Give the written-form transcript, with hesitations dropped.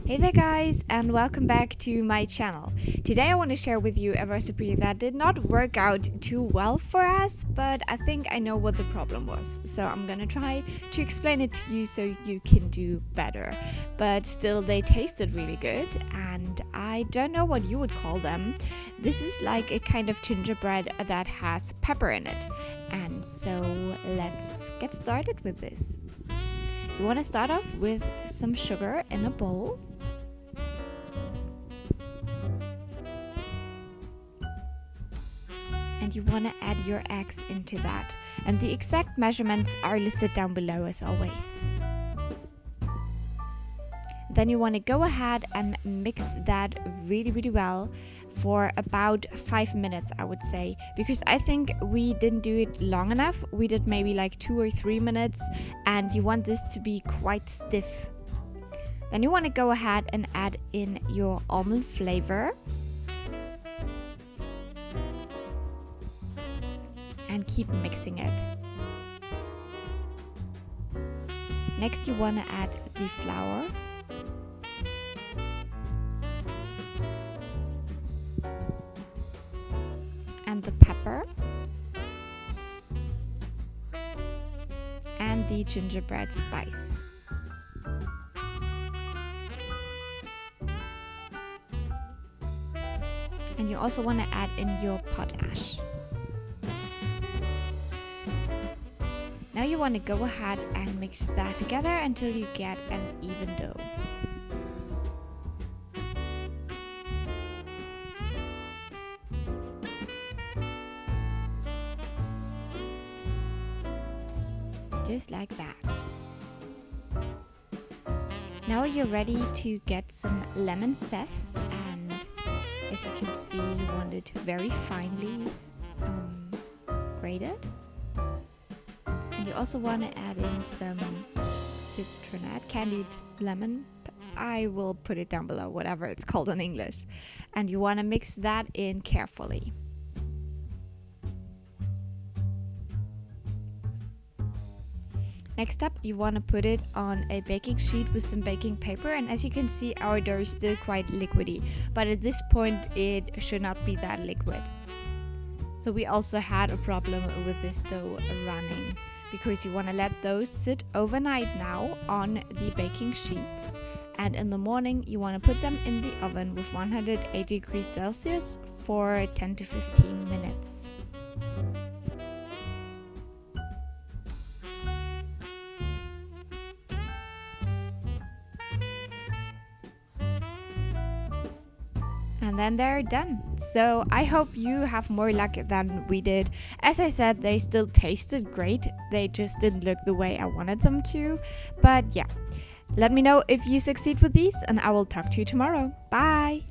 Hey there guys, and welcome back to my channel. Today I want to share with you a recipe that did not work out too well for us, but I think I know what the problem was. So I'm gonna try to explain it to you so you can do better. But still, they tasted really good, and I don't know what you would call them. This is like a kind of gingerbread that has pepper in it. And so let's get started with this. You want to start off with some sugar in a bowl. And you want to add your eggs into that. And the exact measurements are listed down below as always. Then you want to go ahead and mix that really well for about 5 minutes, I would say, because I think we didn't do it long enough. We did maybe like 2 or 3 minutes, and you want this to be quite stiff. Then you want to go ahead and add in your almond flavor. And keep mixing it. Next you want to add the flour. And the pepper. And the gingerbread spice. And you also want to add in your potash. Now you want to go ahead and mix that together until you get an even dough. Just like that. Now you're ready to get some lemon zest, and as you can see, you want it very finely grated. You also want to add in some citronade, candied lemon. I will put it down below, whatever it's called in English. And you want to mix that in carefully. Next up, you want to put it on a baking sheet with some baking paper. And as you can see, our dough is still quite liquidy. But at this point, it should not be that liquid. So we also had a problem with this dough running, because you want to let those sit overnight now on the baking sheets, and in the morning you want to put them in the oven with 180 degrees Celsius for 10 to 15 minutes. And then they're done. So I hope you have more luck than we did. As I said, they still tasted great. They just didn't look the way I wanted them to. But yeah, let me know if you succeed with these, and I will talk to you tomorrow. Bye!